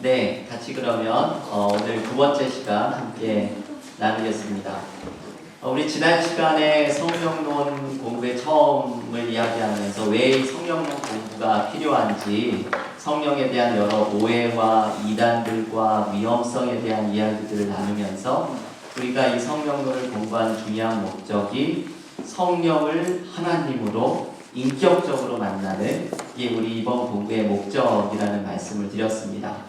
네, 같이 그러면 오늘 두 번째 시간 함께 나누겠습니다. 우리 지난 시간에 성령론 공부의 처음을 이야기하면서 왜 이 성령론 공부가 필요한지, 성령에 대한 여러 오해와 이단들과 위험성에 대한 이야기들을 나누면서 우리가 이 성령론을 공부하는 중요한 목적이 성령을 하나님으로 인격적으로 만나는 게 우리 이번 공부의 목적이라는 말씀을 드렸습니다.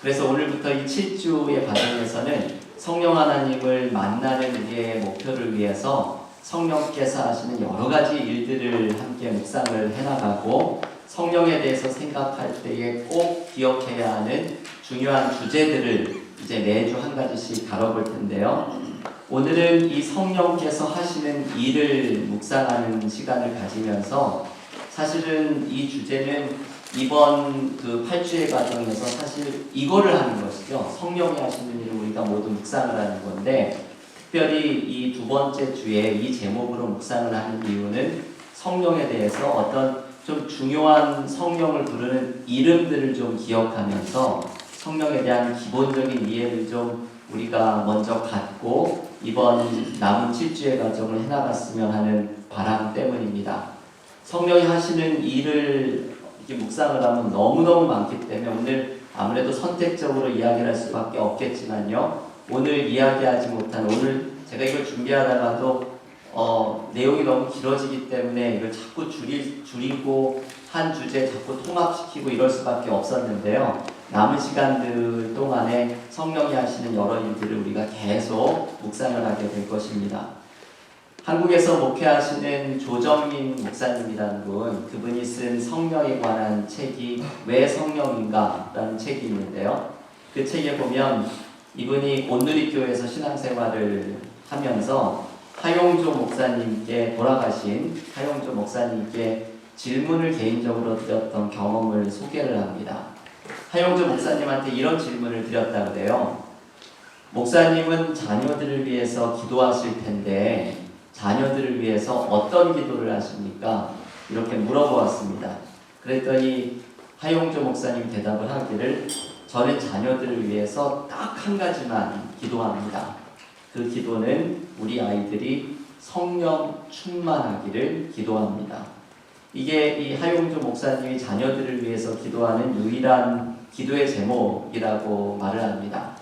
그래서 오늘부터 이 7주의 과정에서는 성령 하나님을 만나는 우리의 목표를 위해서 성령께서 하시는 여러 가지 일들을 함께 묵상을 해나가고, 성령에 대해서 생각할 때에 꼭 기억해야 하는 중요한 주제들을 이제 매주 한 가지씩 다뤄볼 텐데요. 오늘은 이 성령께서 하시는 일을 묵상하는 시간을 가지면서, 사실은 이 주제는 이번 그 8주의 과정에서 사실 이거를 하는 것이죠. 성령이 하시는 일을 우리가 모두 묵상을 하는 건데, 특별히 이 두 번째 주에 이 제목으로 묵상을 하는 이유는 성령에 대해서 어떤 좀 중요한 성령을 부르는 이름들을 좀 기억하면서 성령에 대한 기본적인 이해를 좀 우리가 먼저 갖고 이번 남은 7주의 과정을 해나갔으면 하는 바람 때문입니다. 성령이 하시는 일을 이렇게 묵상을 하면 너무너무 많기 때문에 오늘 아무래도 선택적으로 이야기를 할 수밖에 없겠지만요, 오늘 이야기하지 못한, 오늘 제가 이걸 준비하다가도 내용이 너무 길어지기 때문에 이걸 자꾸 줄이고 한 주제 자꾸 통합시키고 이럴 수밖에 없었는데요, 남은 시간들 동안에 성령이 하시는 여러 일들을 우리가 계속 묵상을 하게 될 것입니다. 한국에서 목회하시는 조정민 목사님이라는 그분이 쓴 성령에 관한 책이 왜 성령인가? 라는 책이 있는데요, 그 책에 보면 이분이 온누리교회에서 신앙생활을 하면서 하용조 목사님께, 돌아가신 하용조 목사님께 질문을 개인적으로 드렸던 경험을 소개를 합니다. 하용조 목사님한테 이런 질문을 드렸다 그래요. 목사님은 자녀들을 위해서 기도하실 텐데 자녀들을 위해서 어떤 기도를 하십니까? 이렇게 물어보았습니다. 그랬더니 하용조 목사님 대답을 하기를, 저는 자녀들을 위해서 딱 한 가지만 기도합니다. 그 기도는 우리 아이들이 성령 충만하기를 기도합니다. 이게 이 하용조 목사님이 자녀들을 위해서 기도하는 유일한 기도의 제목이라고 말을 합니다.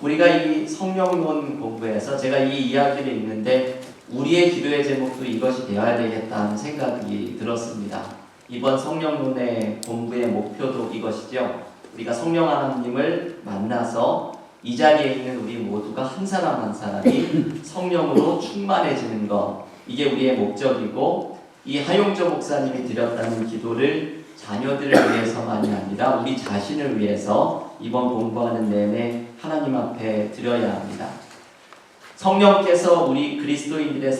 우리가 이 성령론 공부에서 제가 이 이야기를 읽는데 우리의 기도의 제목도 이것이 되어야 되겠다는 생각이 들었습니다. 이번 성령론의 공부의 목표도 이것이죠. 우리가 성령 하나님을 만나서 이 자리에 있는 우리 모두가 한 사람 한 사람이 성령으로 충만해지는 것, 이게 우리의 목적이고, 이 하용조 목사님이 드렸다는 기도를 자녀들을 위해서만이 아니라 우리 자신을 위해서 이번 공부하는 내내 하나님 앞에 드려야 합니다. 성령께서 우리 그리스도인들의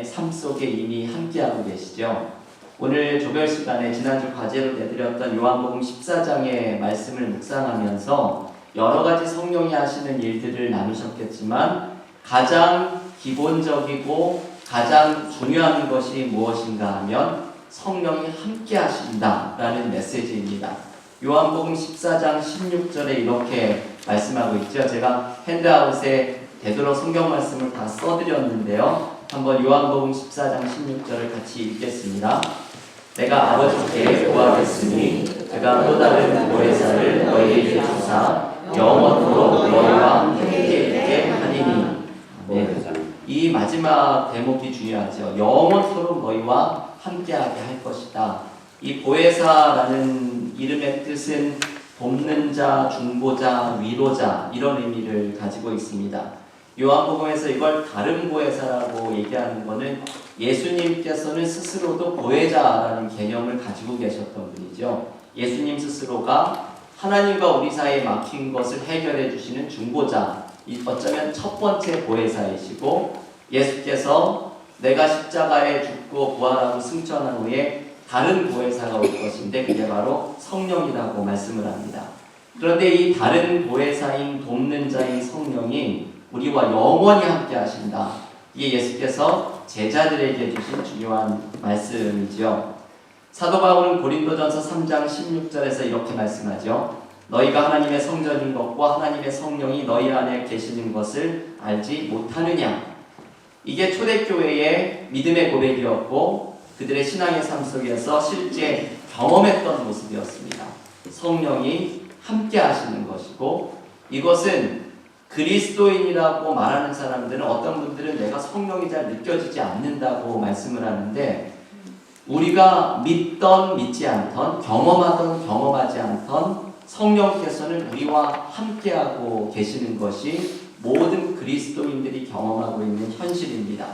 삶 속에 이미 함께하고 계시죠. 오늘 조별 시간에 지난주 과제로 내드렸던 요한복음 14장의 말씀을 묵상하면서 여러 가지 성령이 하시는 일들을 나누셨겠지만, 가장 기본적이고 가장 중요한 것이 무엇인가 하면 성령이 함께 하신다라는 메시지입니다. 요한복음 14장 16절에 이렇게 말씀하고 있죠. 제가 핸드아웃에 되도록 성경 말씀을 다 써드렸는데요, 한번 요한복음 14장 16절을 같이 읽겠습니다. 내가 아버지께 구하겠으니 그가 또 다른 보혜사를 너희에게 주사 영원토록 너희와 함께 있게 하리니. 네. 이 마지막 대목이 중요하죠. 영원토록 너희와 함께하게 할 것이다. 이 보혜사라는 이름의 뜻은 돕는 자, 중보자, 위로자, 이런 의미를 가지고 있습니다. 요한복음에서 이걸 다른 보혜사라고 얘기하는 것은 예수님께서는 스스로도 보혜자라는 개념을 가지고 계셨던 분이죠. 예수님 스스로가 하나님과 우리 사이에 막힌 것을 해결해 주시는 중보자, 어쩌면 첫 번째 보혜사이시고, 예수께서 내가 십자가에 죽고 부활하고 승천한 후에 다른 보혜사가 올 것인데 그게 바로 성령이라고 말씀을 합니다. 그런데 이 다른 보혜사인 돕는 자인 성령이 우리와 영원히 함께 하신다. 이게 예수께서 제자들에게 주신 중요한 말씀이죠. 사도 바울은 고린도전서 3장 16절에서 이렇게 말씀하죠. 너희가 하나님의 성전인 것과 하나님의 성령이 너희 안에 계시는 것을 알지 못하느냐. 이게 초대교회의 믿음의 고백이었고 그들의 신앙의 삶 속에서 실제 경험했던 모습이었습니다. 성령이 함께 하시는 것이고, 이것은 그리스도인이라고 말하는 사람들은, 어떤 분들은 내가 성령이 잘 느껴지지 않는다고 말씀을 하는데, 우리가 믿던 믿지 않던, 경험하던 경험하지 않던 성령께서는 우리와 함께하고 계시는 것이 모든 그리스도인들이 경험하고 있는 현실입니다.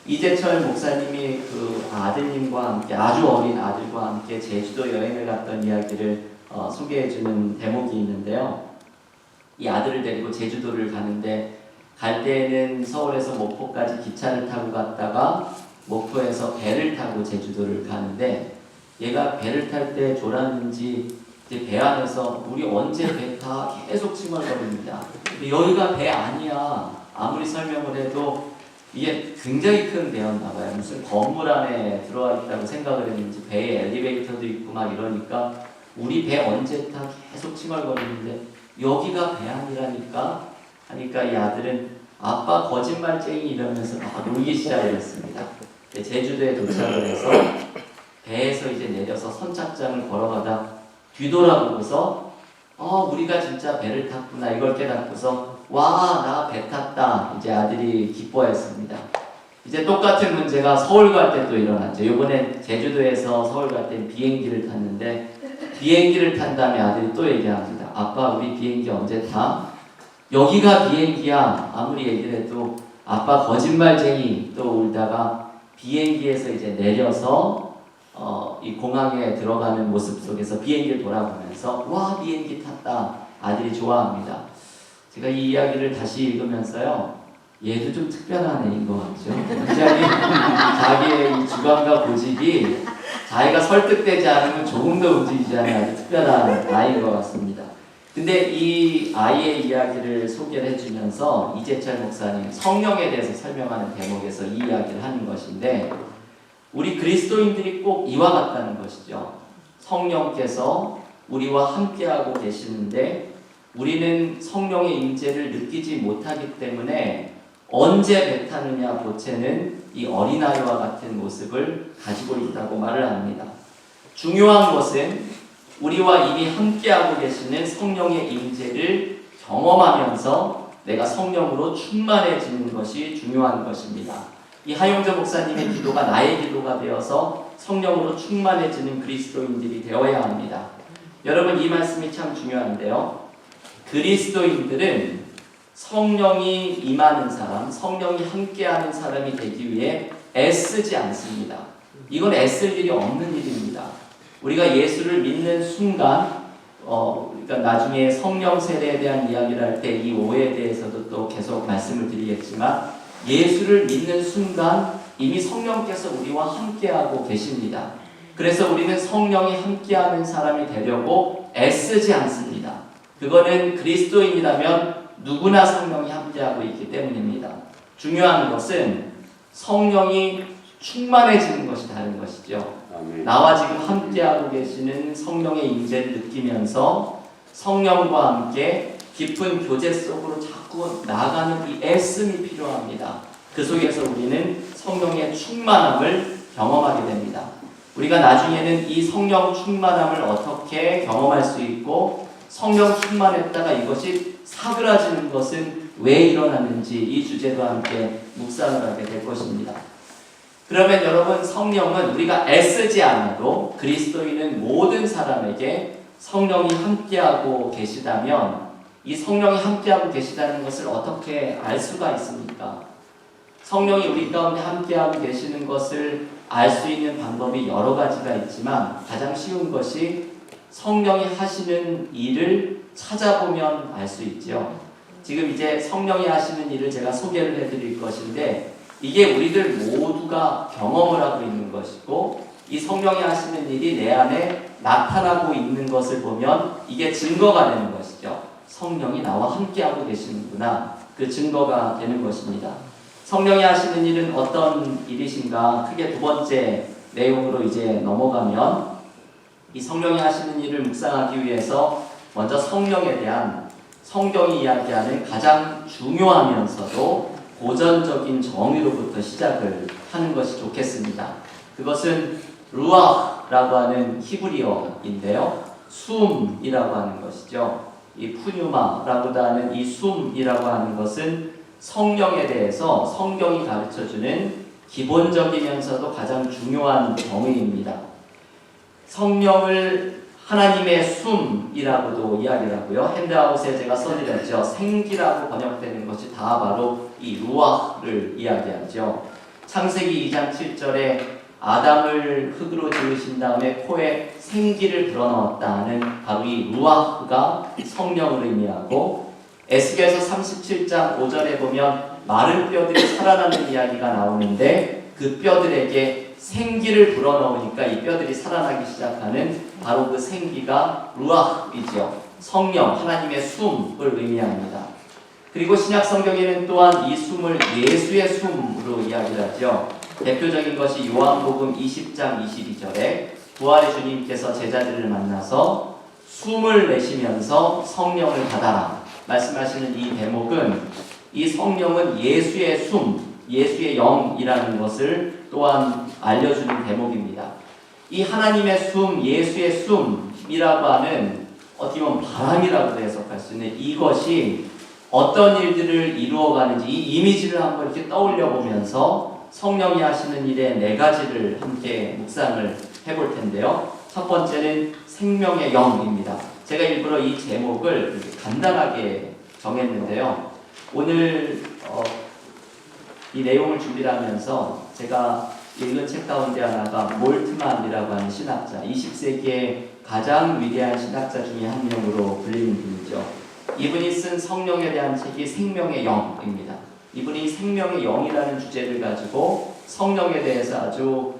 이재철 목사님이 그 아들님과 함께, 아주 어린 아들과 함께 제주도 여행을 갔던 이야기를 소개해주는 대목이 있는데요. 이 아들을 데리고 제주도를 가는데, 갈 때에는 서울에서 목포까지 기차를 타고 갔다가 목포에서 배를 타고 제주도를 가는데, 얘가 배를 탈 때 졸았는지 이제 배 안에서 우리 언제 배 타 계속 칭얼거립니다. 여기가 배 아니야. 아무리 설명을 해도 이게 굉장히 큰 배였나 봐요. 무슨 건물 안에 들어와 있다고 생각을 했는지, 배에 엘리베이터도 있고 막 이러니까 우리 배 언제 타 계속 칭얼거리는데 여기가 배 아니라니까 하니까, 이 아들은 아빠 거짓말쟁이 이러면서 막 놀기 시작했습니다. 제주도에 도착을 해서 배에서 이제 내려서 선착장을 걸어가다 뒤돌아보고서 우리가 진짜 배를 탔구나 이걸 깨닫고서, 와, 나 배 탔다. 이제 아들이 기뻐했습니다. 이제 똑같은 문제가 서울 갈 때 또 일어났죠. 이번엔 제주도에서 서울 갈 때 비행기를 탔는데, 비행기를 탄 다음에 아들이 또 얘기합니다. 아빠, 우리 비행기 언제 타? 여기가 비행기야. 아무리 얘기를 해도 아빠 거짓말쟁이 또 울다가 비행기에서 이제 내려서 이 공항에 들어가는 모습 속에서 비행기를 돌아보면서, 와, 비행기 탔다. 아들이 좋아합니다. 제가 이 이야기를 다시 읽으면서요, 얘도 좀 특별한 애인 것 같죠. 굉장히 자기의 이 주관과 고집이 자기가 설득되지 않으면 조금 더 움직이지 않는 아주 특별한 아이인 것 같습니다. 근데 이 아이의 이야기를 소개를 해주면서 이재철 목사님 성령에 대해서 설명하는 대목에서 이 이야기를 하는 것인데, 우리 그리스도인들이 꼭 이와 같다는 것이죠. 성령께서 우리와 함께하고 계시는데 우리는 성령의 임재를 느끼지 못하기 때문에 언제 배 타느냐 보채는 이 어린아이와 같은 모습을 가지고 있다고 말을 합니다. 중요한 것은 우리와 이미 함께하고 계시는 성령의 임재를 경험하면서 내가 성령으로 충만해지는 것이 중요한 것입니다. 이 하용조 목사님의 기도가 나의 기도가 되어서 성령으로 충만해지는 그리스도인들이 되어야 합니다. 여러분, 이 말씀이 참 중요한데요. 그리스도인들은 성령이 임하는 사람, 성령이 함께하는 사람이 되기 위해 애쓰지 않습니다. 이건 애쓸 일이 없는 일입니다. 우리가 예수를 믿는 순간, 그러니까 나중에 성령 세례에 대한 이야기를 할 때 이 오해에 대해서도 또 계속 말씀을 드리겠지만, 예수를 믿는 순간 이미 성령께서 우리와 함께하고 계십니다. 그래서 우리는 성령이 함께하는 사람이 되려고 애쓰지 않습니다. 그거는 그리스도인이라면 누구나 성령이 함께하고 있기 때문입니다. 중요한 것은 성령이 충만해지는 것이 다른 것이죠. 아멘. 나와 지금 함께하고 계시는 성령의 임재를 느끼면서 성령과 함께 깊은 교제 속으로 자꾸 나아가는 이 애씀이 필요합니다. 그 속에서 우리는 성령의 충만함을 경험하게 됩니다. 우리가 나중에는 이 성령 충만함을 어떻게 경험할 수 있고, 성령 충만했다가 이것이 사그라지는 것은 왜 일어나는지, 이 주제도 함께 묵상을 하게 될 것입니다. 그러면 여러분, 성령은 우리가 애쓰지 않아도 그리스도인은 모든 사람에게 성령이 함께하고 계시다면, 이 성령이 함께하고 계시다는 것을 어떻게 알 수가 있습니까? 성령이 우리 가운데 함께하고 계시는 것을 알 수 있는 방법이 여러 가지가 있지만, 가장 쉬운 것이 성령이 하시는 일을 찾아보면 알 수 있죠. 지금 이제 성령이 하시는 일을 제가 소개를 해드릴 것인데, 이게 우리들 모두가 경험을 하고 있는 것이고, 이 성령이 하시는 일이 내 안에 나타나고 있는 것을 보면 이게 증거가 되는 것이죠. 성령이 나와 함께하고 계시는구나, 그 증거가 되는 것입니다. 성령이 하시는 일은 어떤 일이신가? 크게 두 번째 내용으로 이제 넘어가면, 이 성령이 하시는 일을 묵상하기 위해서 먼저 성령에 대한 성경이 이야기하는 가장 중요하면서도 고전적인 정의로부터 시작을 하는 것이 좋겠습니다. 그것은 루아흐라고 하는 히브리어인데요. 숨이라고 하는 것이죠. 이 푸뉴마라고도 하는 이 숨이라고 하는 것은 성령에 대해서 성경이 가르쳐주는 기본적이면서도 가장 중요한 정의입니다. 성령을 하나님의 숨이라고도 이야기를 하고요. 핸드아웃에 제가 써드렸죠. 생기라고 번역되는 것이 다 바로 이 루아흐를 이야기하죠. 창세기 2장 7절에 아담을 흙으로 지으신 다음에 코에 생기를 불어넣었다 하는 바로 이 루아흐가 성령을 의미하고, 에스겔서 37장 5절에 보면 마른 뼈들이 살아나는 이야기가 나오는데 그 뼈들에게 생기를 불어넣으니까 이 뼈들이 살아나기 시작하는 바로 그 생기가 루아흐이죠. 성령, 하나님의 숨을 의미합니다. 그리고 신약 성경에는 또한 이 숨을 예수의 숨으로 이야기를 하죠. 대표적인 것이 요한복음 20장 22절에 부활의 주님께서 제자들을 만나서 숨을 내쉬면서 성령을 받아라 말씀하시는 이 대목은, 이 성령은 예수의 숨, 예수의 영이라는 것을 또한 알려주는 대목입니다. 이 하나님의 숨, 예수의 숨이라고 하는 어떻게 보면 바람이라고도 해석할 수 있는 이것이 어떤 일들을 이루어가는지 이 이미지를 한번 이렇게 떠올려 보면서 성령이 하시는 일의 4가지를 함께 묵상을 해볼 텐데요. 첫 번째는 생명의 영입니다. 제가 일부러 이 제목을 이렇게 간단하게 정했는데요. 오늘 이 내용을 준비를 하면서 제가 읽은 책 가운데 하나가 몰트만이라고 하는 신학자, 20세기의 가장 위대한 신학자 중에 한 명으로 불리는 분이죠. 이분이 쓴 성령에 대한 책이 생명의 영입니다. 이분이 생명의 영이라는 주제를 가지고 성령에 대해서 아주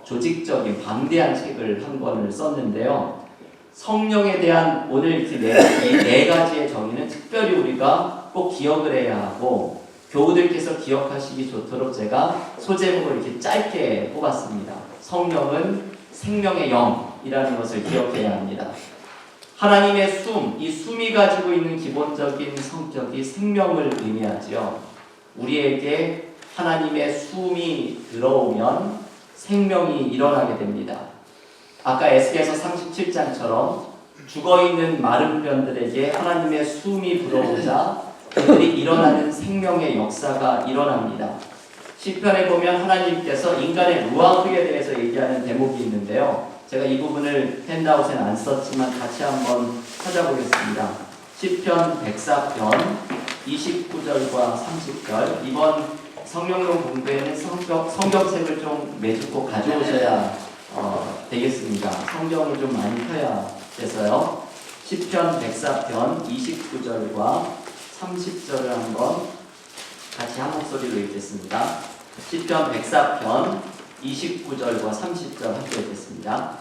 조직적인 방대한 책을 한 권을 썼는데요. 성령에 대한 오늘 이 4가지의 정의는 특별히 우리가 꼭 기억을 해야 하고 교우들께서 기억하시기 좋도록 제가 소제목을 이렇게 짧게 뽑았습니다. 성령은 생명의 영이라는 것을 기억해야 합니다. 하나님의 숨, 이 숨이 가지고 있는 기본적인 성격이 생명을 의미하지요. 우리에게 하나님의 숨이 들어오면 생명이 일어나게 됩니다. 아까 에스겔서 37장처럼 죽어있는 마른 뼈들에게 하나님의 숨이 불어오자 그들이 일어나는 생명의 역사가 일어납니다. 시편에 보면 하나님께서 인간의 루아흐에 대해서 얘기하는 대목이 있는데요. 제가 이 부분을 핸드아웃에는 안 썼지만 같이 한번 찾아보겠습니다. 시편 104편 29절과 30절. 이번 성령론 공부에는 성경책을 좀 매주 꼭 가져오셔야 되겠습니다. 성경을 좀 많이 펴야 돼서요. 시편 104편 29절과 30절을 한번 같이 한 목소리로 읽겠습니다. 시편 104편 29절과 30절 함께 읽겠습니다.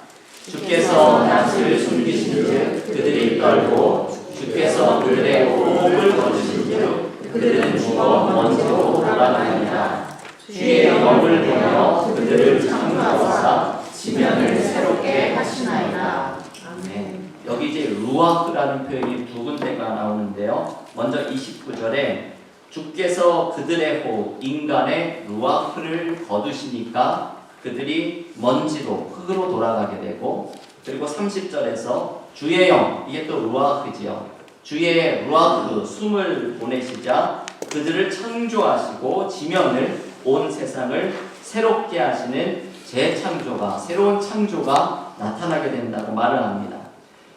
주께서 낯을 숨기신즉 그들이 떨고 주께서 그들의 호흡을 거두신즉 그들은 죽어 먼지로 돌아가리라. 주의 영을 보며 그들을 창조하사 지면을 새롭게 하시나이다. 아멘. 여기 이제 루아흐라는 표현이 2군데가 나오는데요. 먼저 29절에 주께서 그들의 호흡, 인간의 루아흐를 거두시니까 그들이 먼지로, 흙으로 돌아가게 되고, 그리고 30절에서 주의 영, 이게 또 루아흐지요. 주의 루아흐, 숨을 보내시자 그들을 창조하시고 지면을, 온 세상을 새롭게 하시는 재창조가, 새로운 창조가 나타나게 된다고 말을 합니다.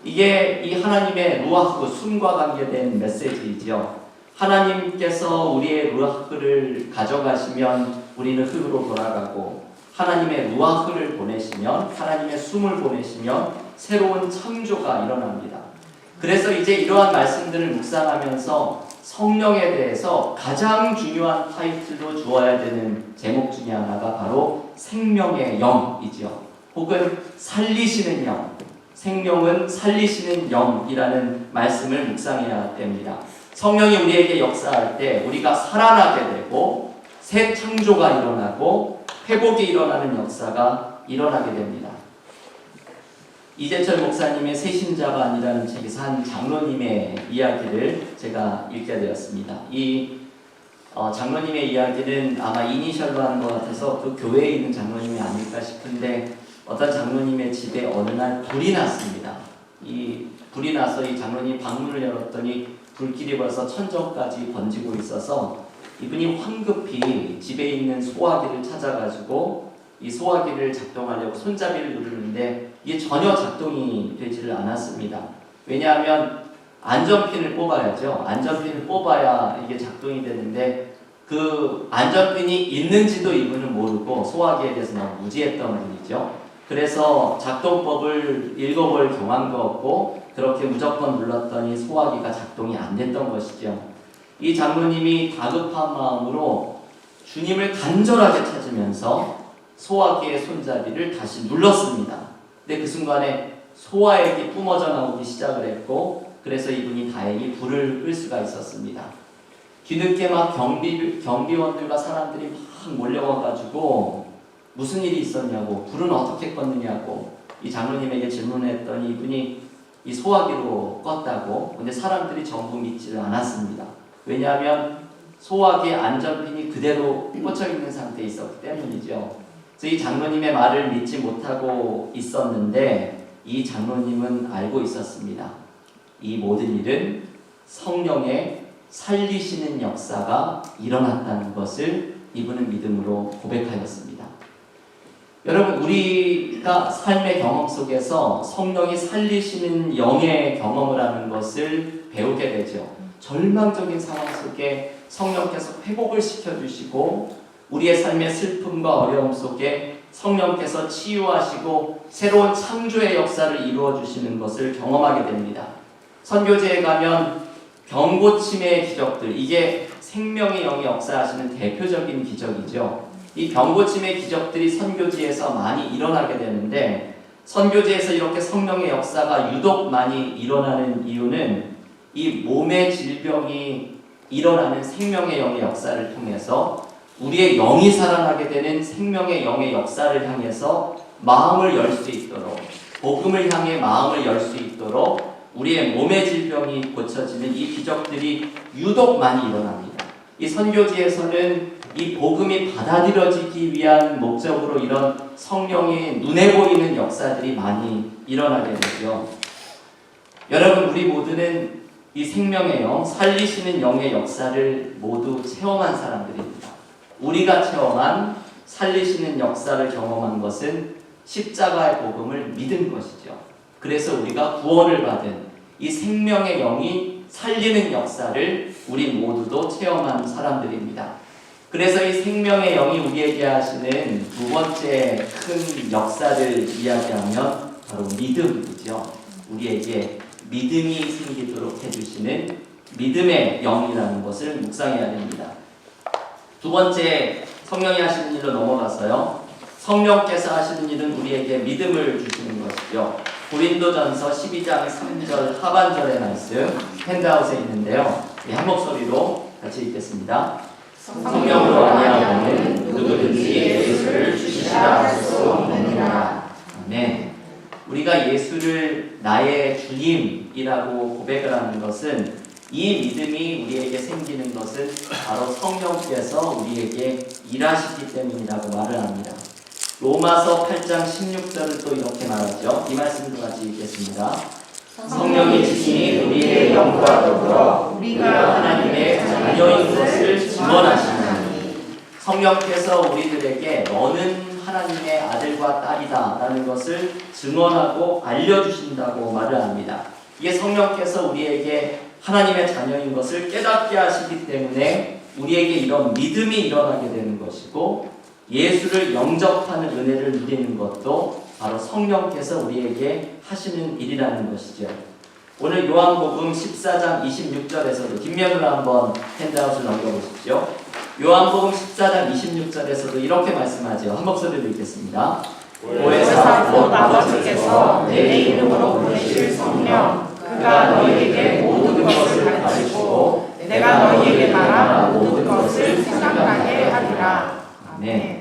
이게 이 하나님의 루아흐, 숨과 관계된 메시지이지요. 하나님께서 우리의 루아흐를 가져가시면 우리는 흙으로 돌아가고, 하나님의 루아흐를 보내시면, 하나님의 숨을 보내시면 새로운 창조가 일어납니다. 그래서 이제 이러한 말씀들을 묵상하면서 성령에 대해서 가장 중요한 타이틀로 주어야 되는 제목 중에 하나가 바로 생명의 영이지요. 혹은 살리시는 영, 생명은 살리시는 영이라는 말씀을 묵상해야 됩니다. 성령이 우리에게 역사할 때 우리가 살아나게 되고 새 창조가 일어나고 회복이 일어나는 역사가 일어나게 됩니다. 이재철 목사님의 새신자가 아니라는 책에서 한 장로님의 이야기를 제가 읽게 되었습니다. 이 장로님의 이야기는 아마 이니셜로 하는 것 같아서 그 교회에 있는 장로님이 아닐까 싶은데, 어떤 장로님의 집에 어느 날 불이 났습니다. 이 불이 나서 이 장로님이 방문을 열었더니 불길이 벌써 천정까지 번지고 있어서 이분이 황급히 집에 있는 소화기를 찾아가지고 이 소화기를 작동하려고 손잡이를 누르는데 이게 전혀 작동이 되지를 않았습니다. 왜냐하면 안전핀을 뽑아야죠. 안전핀을 뽑아야 이게 작동이 되는데 그 안전핀이 있는지도 이분은 모르고 소화기에 대해서 너무 무지했던 분이죠. 그래서 작동법을 읽어볼 경황도 없고 그렇게 무조건 눌렀더니 소화기가 작동이 안 됐던 것이죠. 이 장로님이 다급한 마음으로 주님을 간절하게 찾으면서 소화기의 손잡이를 다시 눌렀습니다. 근데 그 순간에 소화액이 뿜어져 나오기 시작을 했고, 그래서 이분이 다행히 불을 끌 수가 있었습니다. 뒤늦게 막 경비원들과 사람들이 막 몰려와가지고 무슨 일이 있었냐고, 불은 어떻게 껐느냐고 이 장로님에게 질문했더니 이분이 이 소화기로 껐다고. 근데 사람들이 전부 믿지를 않았습니다. 왜냐하면 소화기의 안전핀이 그대로 꽂혀 있는 상태에 있었기 때문이죠. 그래서 이 장로님의 말을 믿지 못하고 있었는데 이 장로님은 알고 있었습니다. 이 모든 일은 성령의 살리시는 역사가 일어났다는 것을 이분은 믿음으로 고백하였습니다. 여러분, 우리가 삶의 경험 속에서 성령이 살리시는 영의 경험을 하는 것을 배우게 되죠. 절망적인 상황 속에 성령께서 회복을 시켜주시고 우리의 삶의 슬픔과 어려움 속에 성령께서 치유하시고 새로운 창조의 역사를 이루어주시는 것을 경험하게 됩니다. 선교제에 가면 병고침의 기적들, 이게 생명의 영이 역사하시는 대표적인 기적이죠. 이 병고침의 기적들이 선교지에서 많이 일어나게 되는데, 선교지에서 이렇게 성령의 역사가 유독 많이 일어나는 이유는 이 몸의 질병이 일어나는 생명의 영의 역사를 통해서 우리의 영이 살아나게 되는 생명의 영의 역사를 향해서 마음을 열 수 있도록, 복음을 향해 마음을 열 수 있도록 우리의 몸의 질병이 고쳐지는 이 기적들이 유독 많이 일어납니다. 이 선교지에서는 이 복음이 받아들여지기 위한 목적으로 이런 성령의 눈에 보이는 역사들이 많이 일어나게 되죠. 여러분, 우리 모두는 이 생명의 영, 살리시는 영의 역사를 모두 체험한 사람들입니다. 우리가 체험한 살리시는 역사를 경험한 것은 십자가의 복음을 믿은 것이죠. 그래서 우리가 구원을 받은 이 생명의 영이 살리는 역사를 우리 모두도 체험한 사람들입니다. 그래서 이 생명의 영이 우리에게 하시는 두 번째 큰 역사를 이야기하면 바로 믿음이죠. 우리에게 믿음이 생기도록 해주시는 믿음의 영이라는 것을 묵상해야 됩니다. 두 번째, 성령이 하시는 일로 넘어가서요. 성령께서 하시는 일은 우리에게 믿음을 주시는 것이죠. 고린도전서 12장 3절 하반절의 말씀 핸드아웃에 있는데요. 한 목소리로 같이 읽겠습니다. 성령으로 아니하고는 누구든지 예수를 주시라 할 수 없느니라. 아멘. 우리가 예수를 나의 주님이라고 고백을 하는 것은, 이 믿음이 우리에게 생기는 것은 바로 성령께서 우리에게 일하시기 때문이라고 말을 합니다. 로마서 8장 16절을 또 이렇게 말하죠. 이 말씀도 같이 읽겠습니다. 성령이 친히 우리의 영과 더불어 우리가 하나님의 자녀인 것을 증언하시나니. 성령께서 우리들에게 너는 하나님의 아들과 딸이다 라는 것을 증언하고 알려주신다고 말을 합니다. 이게 성령께서 우리에게 하나님의 자녀인 것을 깨닫게 하시기 때문에 우리에게 이런 믿음이 일어나게 되는 것이고, 예수를 영접하는 은혜를 누리는 것도 바로 성령께서 우리에게 하시는 일이라는 것이죠. 오늘 요한복음 14장 26절에서도 뒷면으로 한번 핸드아웃을 넘겨보십시오. 요한복음 14장 26절에서도 이렇게 말씀하죠. 한 목소리로 읽겠습니다. 보혜사 곧 아버지께서 내 이름으로 보내실 성령, 그가 너희에게 모든 것을 가르치고 내가 너희에게 말한 모든 것을 생각나게 하리라. 아멘.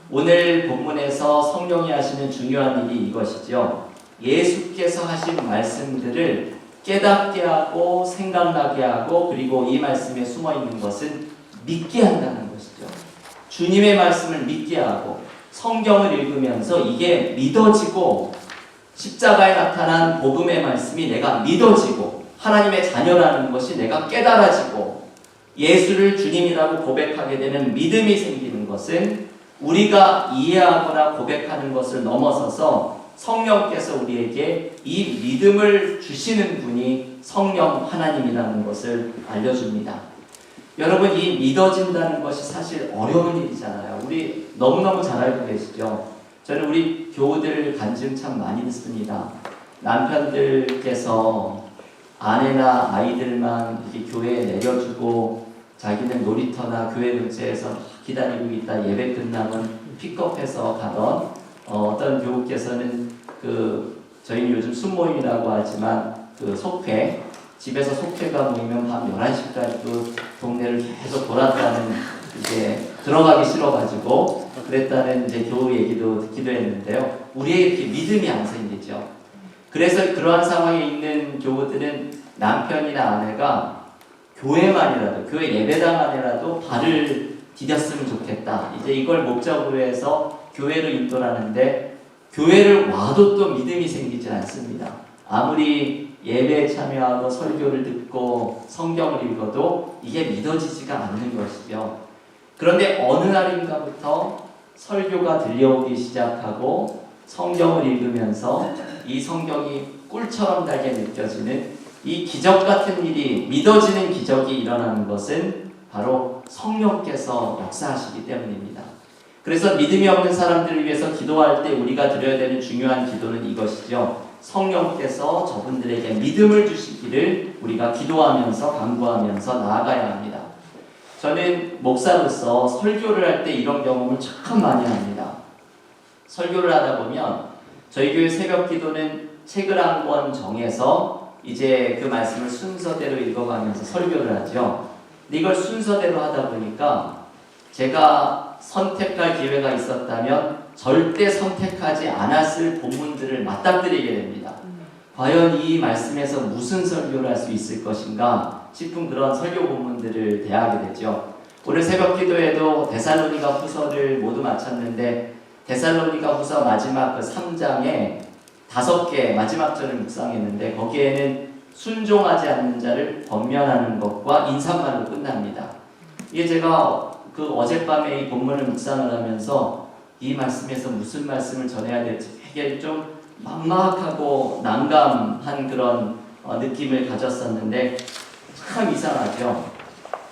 오늘 본문에서 성령이 하시는 중요한 일이 이것이죠. 예수께서 하신 말씀들을 깨닫게 하고 생각나게 하고 그리고 이 말씀에 숨어있는 것은 믿게 한다는 것이죠. 주님의 말씀을 믿게 하고 성경을 읽으면서 이게 믿어지고 십자가에 나타난 복음의 말씀이 내가 믿어지고 하나님의 자녀라는 것이 내가 깨달아지고 예수를 주님이라고 고백하게 되는 믿음이 생기는 것은 우리가 이해하거나 고백하는 것을 넘어서서 성령께서 우리에게 이 믿음을 주시는 분이 성령 하나님이라는 것을 알려줍니다. 여러분, 이 믿어진다는 것이 사실 어려운 일이잖아요. 우리 너무너무 잘 알고 계시죠? 저는 우리 교우들 간증 참 많이 듣습니다. 남편들께서 아내나 아이들만 이렇게 교회에 내려주고 자기는 놀이터나 교회 근처에서 기다리고 있다 예배 끝나면 픽업해서 가던 어떤 교우께서는 저희는 요즘 순모임이라고 하지만 속회, 집에서 속회가 모이면 밤 11시까지도 동네를 계속 돌았다는 이제 들어가기 싫어가지고 그랬다는 이제 교우 얘기도 듣기도 했는데요. 우리에게 이렇게 믿음이 안 생기죠. 그래서 그러한 상황에 있는 교우들은 남편이나 아내가 교회만이라도, 교회 예배당만이라도 발을 디뎠으면 좋겠다. 이제 이걸 목적으로 해서 교회로 인도를 하는데 교회를 와도 또 믿음이 생기지 않습니다. 아무리 예배에 참여하고 설교를 듣고 성경을 읽어도 이게 믿어지지가 않는 것이죠. 그런데 어느 날인가부터 설교가 들려오기 시작하고 성경을 읽으면서 이 성경이 꿀처럼 달게 느껴지는 이 기적 같은 일이, 믿어지는 기적이 일어나는 것은 바로 성령께서 역사하시기 때문입니다. 그래서 믿음이 없는 사람들을 위해서 기도할 때 우리가 드려야 되는 중요한 기도는 이것이죠. 성령께서 저분들에게 믿음을 주시기를 우리가 기도하면서 간구하면서 나아가야 합니다. 저는 목사로서 설교를 할 때 이런 경험을 참 많이 합니다. 설교를 하다 보면 저희 교회 새벽 기도는 책을 한 권 정해서 이제 그 말씀을 순서대로 읽어가면서 설교를 하죠. 근데 이걸 순서대로 하다 보니까 제가 선택할 기회가 있었다면 절대 선택하지 않았을 본문들을 맞닥뜨리게 됩니다. 과연 이 말씀에서 무슨 설교를 할 수 있을 것인가 싶은 그런 설교 본문들을 대하게 되죠. 오늘 새벽 기도에도 데살로니가 후서를 모두 마쳤는데 데살로니가 후서 마지막 그 3장에 5개 마지막 절을 묵상했는데 거기에는 순종하지 않는 자를 권면하는 것과 인사말로 끝납니다. 이게 제가 어젯밤에 이 본문을 묵상을 하면서 이 말씀에서 무슨 말씀을 전해야 될지 되게 좀 막막하고 난감한 그런 느낌을 가졌었는데 참 이상하죠.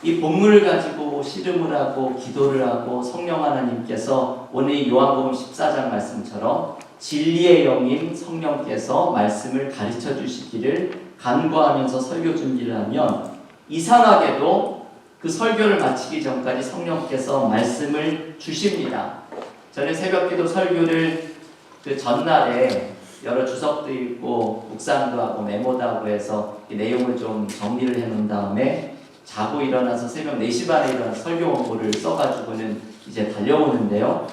이 본문을 가지고 씨름을 하고 기도를 하고 성령 하나님께서 오늘 요한복음 14장 말씀처럼 진리의 영인 성령께서 말씀을 가르쳐 주시기를 간구하면서 설교 준비를 하면 이상하게도 그 설교를 마치기 전까지 성령께서 말씀을 주십니다. 저는 새벽기도 설교를 그 전날에 여러 주석도 읽고 묵상도 하고 메모도 하고 해서 이 내용을 좀 정리를 해놓은 다음에 자고 일어나서 새벽 4시 반에 일어나서 설교 원고를 써가지고는 이제 달려오는데요.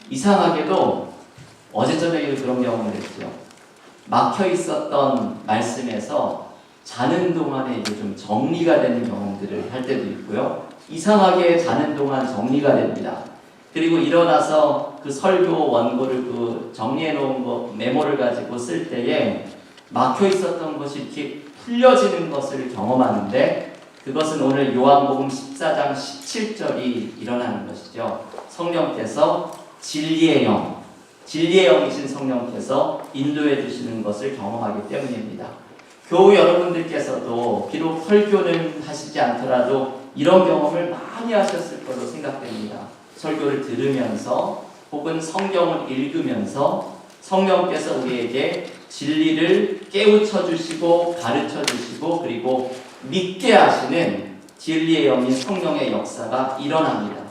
이상하게도 어제 저녁에도 그런 경험을 했죠. 막혀 있었던 말씀에서 자는 동안에 이제 좀 정리가 되는 경험들을 할 때도 있고요. 이상하게 자는 동안 정리가 됩니다. 그리고 일어나서 그 설교 원고를 그 정리해 놓은 거 메모를 가지고 쓸 때에 막혀 있었던 것이 이렇게 풀려지는 것을 경험하는데 그것은 오늘 요한복음 14장 17절이 일어나는 것이죠. 성령께서 진리의 영이신 성령께서 인도해 주시는 것을 경험하기 때문입니다. 교우 여러분들께서도 비록 설교는 하시지 않더라도 이런 경험을 많이 하셨을 거로 생각됩니다. 설교를 들으면서 혹은 성경을 읽으면서 성령께서 우리에게 진리를 깨우쳐 주시고 가르쳐 주시고 그리고 믿게 하시는 진리의 영인 성령의 역사가 일어납니다.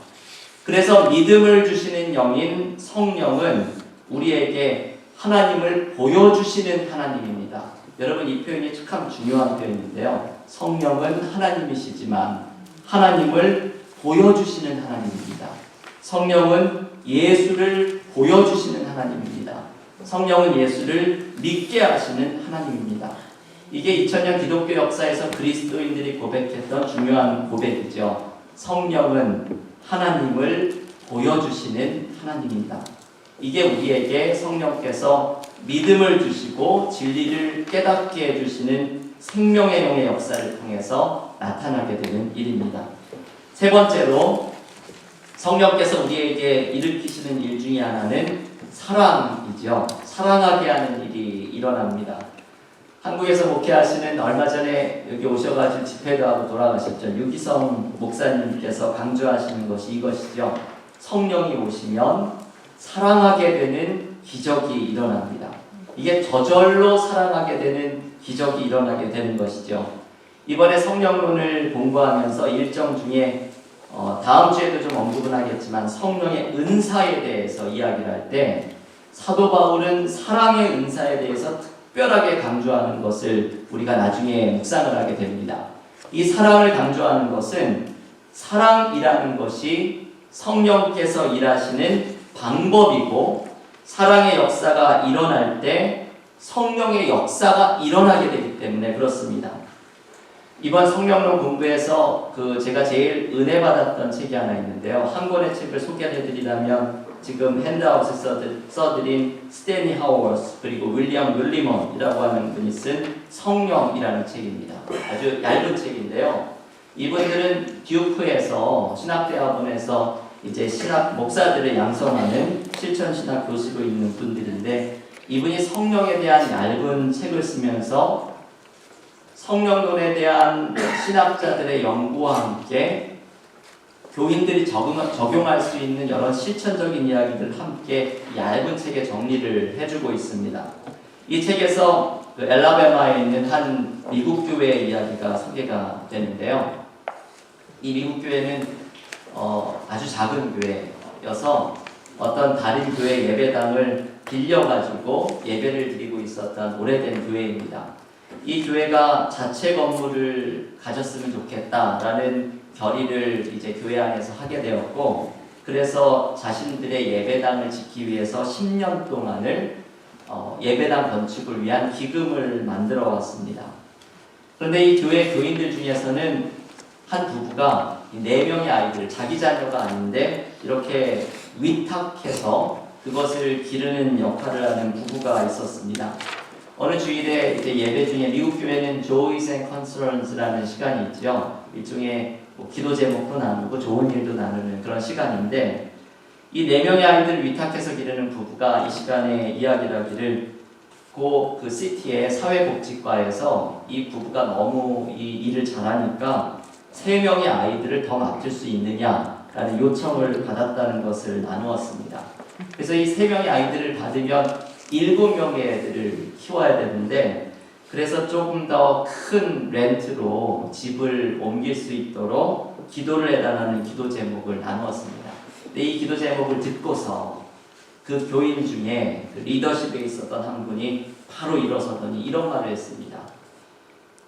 그래서 믿음을 주시는 영인 성령은 우리에게 하나님을 보여주시는 하나님입니다. 여러분 이 표현이 참 중요한 표현인데요. 성령은 하나님이시지만 하나님을 보여주시는 하나님입니다. 성령은 예수를 보여주시는 하나님입니다. 성령은 예수를 믿게 하시는 하나님입니다. 이게 2000년 기독교 역사에서 그리스도인들이 고백했던 중요한 고백이죠. 성령은 하나님을 보여주시는 하나님입니다. 이게 우리에게 성령께서 믿음을 주시고 진리를 깨닫게 해주시는 생명의 영의 역사를 통해서 나타나게 되는 일입니다. 세 번째로 성령께서 우리에게 일으키시는 일 중에 하나는 사랑이죠. 사랑하게 하는 일이 일어납니다. 한국에서 목회하시는 얼마 전에 여기 오셔가지고 집회도 하고 돌아가셨죠. 유기성 목사님께서 강조하시는 것이 이것이죠. 성령이 오시면 사랑하게 되는 기적이 일어납니다. 이게 저절로 사랑하게 되는 기적이 일어나게 되는 것이죠. 이번에 성령론을 공부하면서 일정 중에 다음 주에도 좀 언급은 하겠지만 성령의 은사에 대해서 이야기를 할 때 사도 바울은 사랑의 은사에 대해서 특별하게 강조하는 것을 우리가 나중에 묵상을 하게 됩니다. 이 사랑을 강조하는 것은 사랑이라는 것이 성령께서 일하시는 방법이고 사랑의 역사가 일어날 때 성령의 역사가 일어나게 되기 때문에 그렇습니다. 이번 성령론 공부에서 제가 제일 은혜 받았던 책이 하나 있는데요. 한 권의 책을 소개해드리려면 지금 핸드아웃에 써드린 스테니 하워스 그리고 윌리엄 뮬리먼이라고 하는 분이 쓴 성령이라는 책입니다. 아주 얇은 책인데요. 이분들은 듀크에서 신학대학원에서 이제 신학 목사들을 양성하는 실천신학 교수로 있는 분들인데 이분이 성령에 대한 얇은 책을 쓰면서 성령론에 대한 신학자들의 연구와 함께 교인들이 적용할 수 있는 여러 실천적인 이야기들을 함께 얇은 책에 정리를 해주고 있습니다. 이 책에서 엘라베마에 있는 한 미국 교회의 이야기가 소개가 되는데요. 이 미국 교회는 아주 작은 교회여서 어떤 다른 교회 예배당을 빌려가지고 예배를 드리고 있었던 오래된 교회입니다. 이 교회가 자체 건물을 가졌으면 좋겠다라는 결의를 이제 교회 안에서 하게 되었고 그래서 자신들의 예배당을 짓기 위해서 10년 동안을 예배당 건축을 위한 기금을 만들어 왔습니다. 그런데 이 교회 교인들 중에서는 한 부부가 4명의 아이들, 자기 자녀가 아닌데 이렇게 위탁해서 그것을 기르는 역할을 하는 부부가 있었습니다. 어느 주일에 이제 예배 중에 미국 교회는 Joys and Concerns라는 시간이 있죠. 일종의 기도 제목도 나누고 좋은 일도 나누는 그런 시간인데 이 4명의 아이들을 위탁해서 기르는 부부가 이 시간에 이야기를 하기를 그 시티의 사회복지과에서 이 부부가 너무 이 일을 잘하니까 3명의 아이들을 더 맡을 수 있느냐라는 요청을 받았다는 것을 나누었습니다. 그래서 이 3명의 아이들을 받으면 7명의 애들을 키워야 되는데 그래서 조금 더 큰 렌트로 집을 옮길 수 있도록 기도를 해달라는 기도 제목을 나누었습니다. 근데 이 기도 제목을 듣고서 그 교인 중에 그 리더십에 있었던 한 분이 바로 일어서더니 이런 말을 했습니다.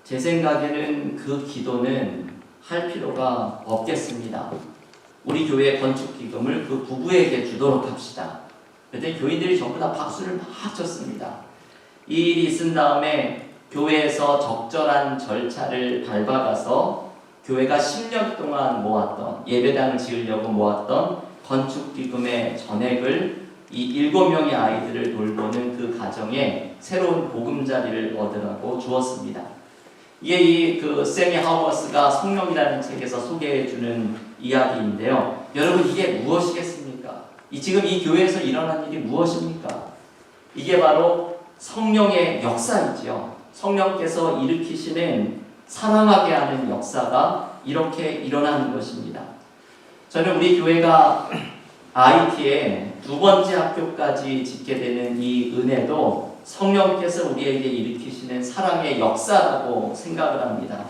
제 생각에는 그 기도는 할 필요가 없겠습니다. 우리 교회 건축 기금을 그 부부에게 주도록 합시다. 그때 교인들이 전부 다 박수를 막 쳤습니다. 이 일이 있은 다음에 교회에서 적절한 절차를 밟아가서 교회가 10년 동안 모았던 예배당을 지으려고 모았던 건축기금의 전액을 이 7명의 아이들을 돌보는 그 가정에 새로운 보금자리를 얻으라고 주었습니다. 이게 세미 하워스가 성령이라는 책에서 소개해주는 이야기인데요. 여러분 이게 무엇이겠습니까? 지금 이 교회에서 일어난 일이 무엇입니까? 이게 바로 성령의 역사이죠. 성령께서 일으키시는 사랑하게 하는 역사가 이렇게 일어나는 것입니다. 저는 우리 교회가 IT에 2번째 학교까지 짓게 되는 이 은혜도 성령께서 우리에게 일으키시는 사랑의 역사라고 생각을 합니다.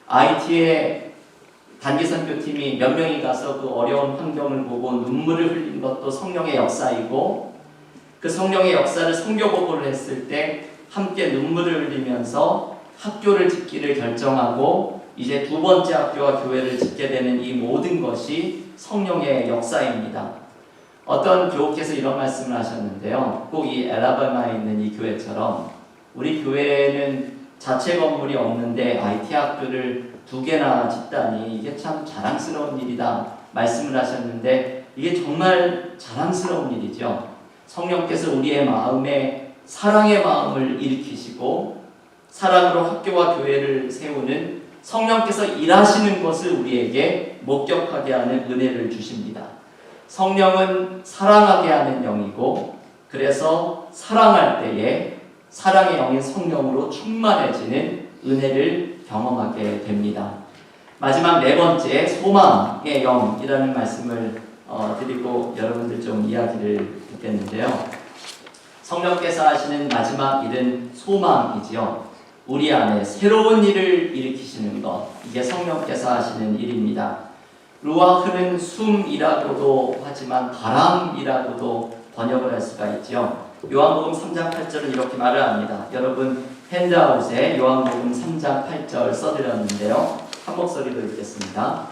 IT에 단기선교팀이 몇 명이 가서 그 어려운 환경을 보고 눈물을 흘린 것도 성령의 역사이고 그 성령의 역사를 선교 보고를 했을 때 함께 눈물을 흘리면서 학교를 짓기를 결정하고 이제 2번째 학교와 교회를 짓게 되는 이 모든 것이 성령의 역사입니다. 어떤 교우께서 이런 말씀을 하셨는데요. 꼭 이 엘라바마에 있는 이 교회처럼 우리 교회는 자체 건물이 없는데 IT 학교를 2개나 짓다니 이게 참 자랑스러운 일이다 말씀을 하셨는데 이게 정말 자랑스러운 일이죠. 성령께서 우리의 마음에 사랑의 마음을 일으키시고 사랑으로 학교와 교회를 세우는 성령께서 일하시는 것을 우리에게 목격하게 하는 은혜를 주십니다. 성령은 사랑하게 하는 영이고 그래서 사랑할 때에 사랑의 영인 성령으로 충만해지는 은혜를 경험하게 됩니다. 마지막 4번째 소망의 영이라는 말씀을 드리고 여러분들 좀 이야기를 듣겠는데요. 성령께서 하시는 마지막 일은 소망이지요. 우리 안에 새로운 일을 일으키시는 것, 이게 성령께서 하시는 일입니다. 루아흐는 숨이라고도 하지만 바람이라고도 번역을 할 수가 있죠. 요한복음 3장 8절은 이렇게 말을 합니다. 여러분 핸드아웃에 요한복음 3장 8절 써드렸는데요. 한 목소리로 읽겠습니다.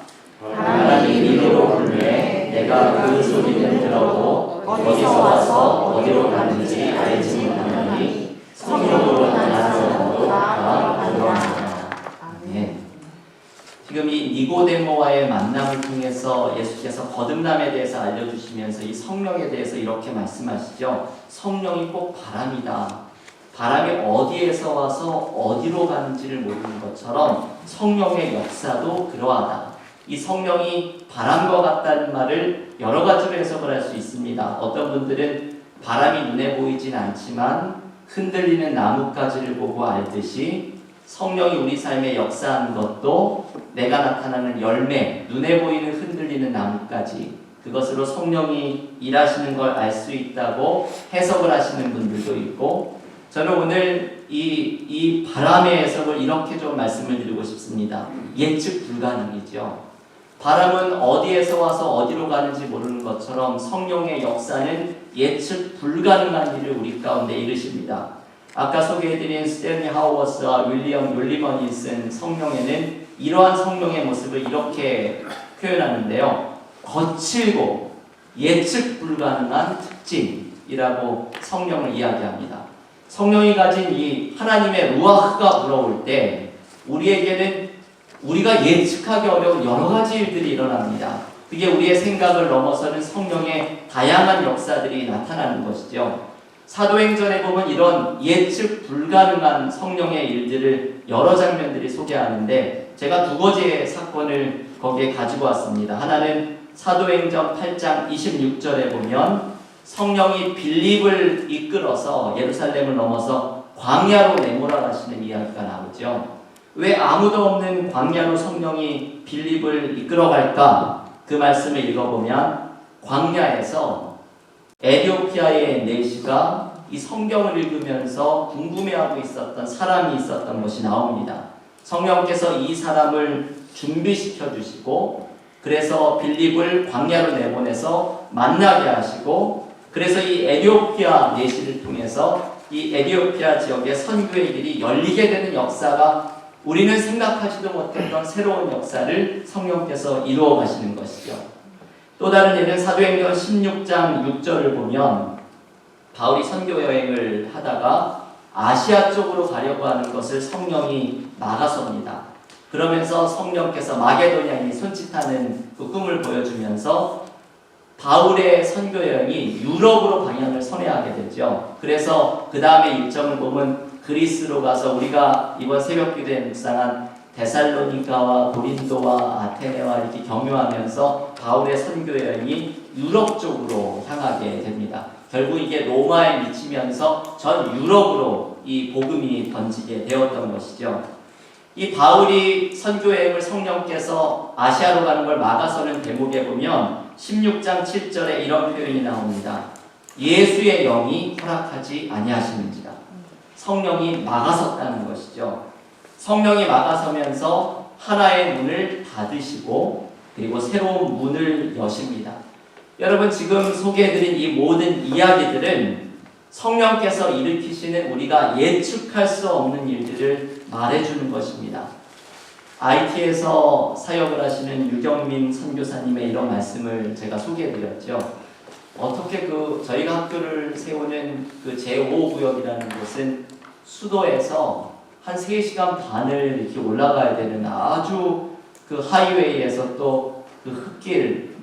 하나님 이름으로 부르매 내가 그 소리를 들어도 어디서 와서 어디로 가는지 알지 못하노니 성령으로 나서도 다 그러하니라. 네. 지금 이 니고데모와의 만남을 통해서 예수께서 거듭남에 대해서 알려주시면서 이 성령에 대해서 이렇게 말씀하시죠. 성령이 꼭 바람이다. 바람이 어디에서 와서 어디로 가는지를 모르는 것처럼 성령의 역사도 그러하다. 이 성령이 바람과 같다는 말을 여러 가지로 해석을 할 수 있습니다. 어떤 분들은 바람이 눈에 보이진 않지만 흔들리는 나뭇가지를 보고 알듯이 성령이 우리 삶에 역사하는 것도 내가 나타나는 열매, 눈에 보이는 흔들리는 나뭇가지, 그것으로 성령이 일하시는 걸 알 수 있다고 해석을 하시는 분들도 있고, 저는 오늘 이 바람의 해석을 이렇게 좀 말씀을 드리고 싶습니다. 예측 불가능이죠. 바람은 어디에서 와서 어디로 가는지 모르는 것처럼 성령의 역사는 예측 불가능한 일을 우리 가운데 이루십니다. 아까 소개해드린 스탠리 하우어스와 윌리엄 율리먼이 쓴 성령에는 이러한 성령의 모습을 이렇게 표현하는데요. 거칠고 예측 불가능한 특징이라고 성령을 이야기합니다. 성령이 가진 이 하나님의 루아흐가 불어올 때 우리에게는 우리가 예측하기 어려운 여러 가지 일들이 일어납니다. 그게 우리의 생각을 넘어서는 성령의 다양한 역사들이 나타나는 것이죠. 사도행전에 보면 이런 예측 불가능한 성령의 일들을 여러 장면들이 소개하는데 제가 2가지의 사건을 거기에 가지고 왔습니다. 하나는 사도행전 8장 26절에 보면 성령이 빌립을 이끌어서 예루살렘을 넘어서 광야로 내몰아가시는 이야기가 나오죠. 왜 아무도 없는 광야로 성령이 빌립을 이끌어갈까? 그 말씀을 읽어보면 광야에서 에티오피아의 내시가 이 성경을 읽으면서 궁금해하고 있었던 사람이 있었던 것이 나옵니다. 성령께서 이 사람을 준비시켜 주시고 그래서 빌립을 광야로 내보내서 만나게 하시고 그래서 이 에티오피아 내시를 통해서 이 에티오피아 지역의 선교의 길이 열리게 되는 역사가 우리는 생각하지도 못했던 새로운 역사를 성령께서 이루어 가시는 것이죠. 또 다른 예는 사도행전 16장 6절을 보면 바울이 선교 여행을 하다가 아시아 쪽으로 가려고 하는 것을 성령이 막아섭니다. 그러면서 성령께서 마게도냐인이 손짓하는 그 꿈을 보여주면서 바울의 선교 여행이 유럽으로 방향을 선회하게 되죠. 그래서 그 다음에 일정을 보면 그리스로 가서 우리가 이번 새벽 기도에 묵상한 데살로니가와 고린도와 아테네와 이렇게 경유하면서 바울의 선교 여행이 유럽 쪽으로 향하게 됩니다. 결국 이게 로마에 미치면서 전 유럽으로 이 복음이 번지게 되었던 것이죠. 이 바울이 선교 여행을 성령께서 아시아로 가는 걸 막아서는 대목에 보면 16장 7절에 이런 표현이 나옵니다. 예수의 영이 허락하지 아니하시는지라. 성령이 막아섰다는 것이죠. 성령이 막아서면서 하나의 문을 닫으시고 그리고 새로운 문을 여십니다. 여러분 지금 소개해드린 이 모든 이야기들은 성령께서 일으키시는 우리가 예측할 수 없는 일들을 말해주는 것입니다. IT에서 사역을 하시는 유경민 선교사님의 이런 말씀을 제가 소개해드렸죠. 어떻게 저희가 학교를 세우는 제5구역이라는 곳은 수도에서 한 3시간 반을 이렇게 올라가야 되는 아주 하이웨이에서 또 흙길,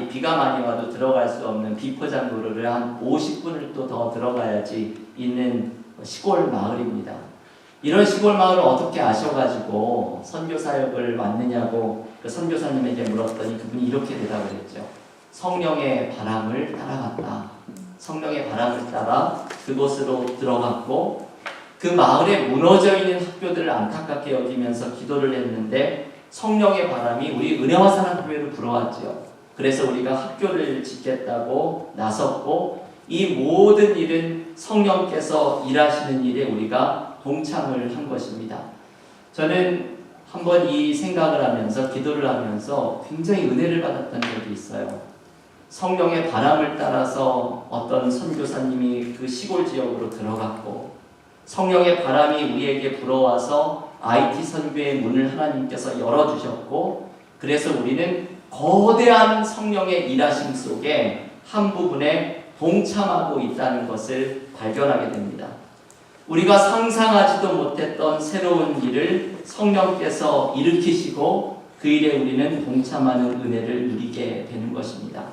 비가 많이 와도 들어갈 수 없는 비포장 도로를 한 50분을 또 더 들어가야지 있는 시골 마을입니다. 이런 시골 마을을 어떻게 아셔가지고 선교 사역을 왔느냐고 선교사님에게 물었더니 그분이 이렇게 대답을 했죠. 성령의 바람을 따라갔다. 성령의 바람을 따라 그곳으로 들어갔고 그 마을에 무너져 있는 학교들을 안타깝게 여기면서 기도를 했는데 성령의 바람이 우리 은혜와 사랑교회를 불어왔죠. 그래서 우리가 학교를 짓겠다고 나섰고 이 모든 일은 성령께서 일하시는 일에 우리가 동참을 한 것입니다. 저는 한번 이 생각을 하면서 기도를 하면서 굉장히 은혜를 받았던 적이 있어요. 성령의 바람을 따라서 어떤 선교사님이 그 시골 지역으로 들어갔고 성령의 바람이 우리에게 불어와서 IT 선교의 문을 하나님께서 열어주셨고 그래서 우리는 거대한 성령의 일하심 속에 한 부분에 동참하고 있다는 것을 발견하게 됩니다. 우리가 상상하지도 못했던 새로운 일을 성령께서 일으키시고 그 일에 우리는 동참하는 은혜를 누리게 되는 것입니다.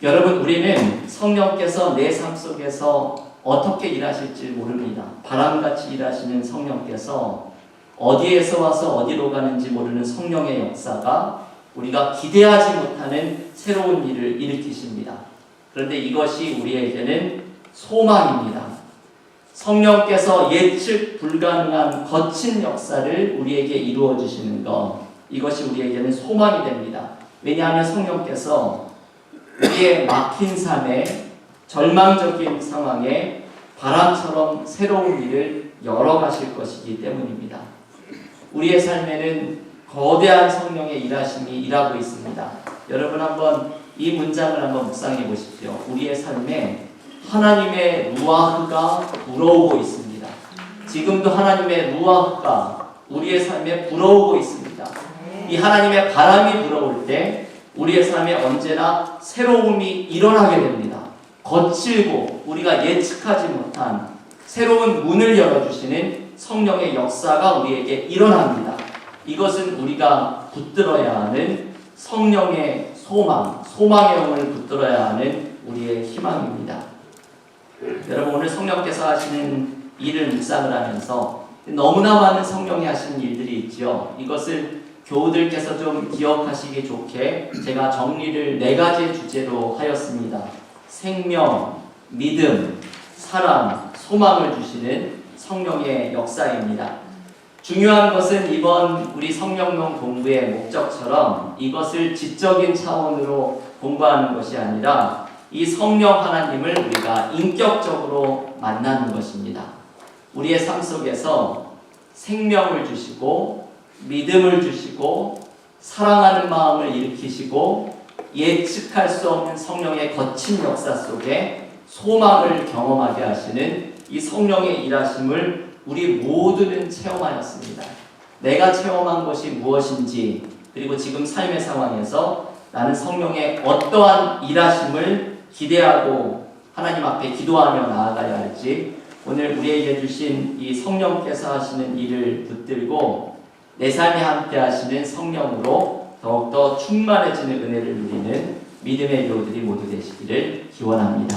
여러분, 우리는 성령께서 내 삶 속에서 어떻게 일하실지 모릅니다. 바람같이 일하시는 성령께서 어디에서 와서 어디로 가는지 모르는 성령의 역사가 우리가 기대하지 못하는 새로운 일을 일으키십니다. 그런데 이것이 우리에게는 소망입니다. 성령께서 예측 불가능한 거친 역사를 우리에게 이루어 주시는 것, 이것이 우리에게는 소망이 됩니다. 왜냐하면 성령께서 우리의 막힌 삶에, 절망적인 상황에 바람처럼 새로운 일을 열어가실 것이기 때문입니다. 우리의 삶에는 거대한 성령의 일하심이 일하고 있습니다. 여러분 한번 이 문장을 한번 묵상해 보십시오. 우리의 삶에 하나님의 루아흐가 불어오고 있습니다. 지금도 하나님의 루아흐가 우리의 삶에 불어오고 있습니다. 이 하나님의 바람이 불어올 때 우리의 삶에 언제나 새로움이 일어나게 됩니다. 거칠고 우리가 예측하지 못한 새로운 문을 열어주시는 성령의 역사가 우리에게 일어납니다. 이것은 우리가 붙들어야 하는 성령의 소망, 소망의 영을 붙들어야 하는 우리의 희망입니다. 여러분, 오늘 성령께서 하시는 일을 묵상을 하면서 너무나 많은 성령이 하시는 일들이 있죠. 이것을 교우들께서 좀 기억하시기 좋게 제가 정리를 4가지의 주제로 하였습니다. 생명, 믿음, 사랑, 소망을 주시는 성령의 역사입니다. 중요한 것은 이번 우리 성령론 공부의 목적처럼 이것을 지적인 차원으로 공부하는 것이 아니라 이 성령 하나님을 우리가 인격적으로 만나는 것입니다. 우리의 삶 속에서 생명을 주시고 믿음을 주시고 사랑하는 마음을 일으키시고 예측할 수 없는 성령의 거친 역사 속에 소망을 경험하게 하시는 이 성령의 일하심을 우리 모두는 체험하였습니다. 내가 체험한 것이 무엇인지, 그리고 지금 삶의 상황에서 나는 성령의 어떠한 일하심을 기대하고 하나님 앞에 기도하며 나아가야 할지, 오늘 우리에게 주신 이 성령께서 하시는 일을 붙들고 내 삶에 함께 하시는 성령으로 더욱더 충만해지는 은혜를 누리는 믿음의 교우들이 모두 되시기를 기원합니다.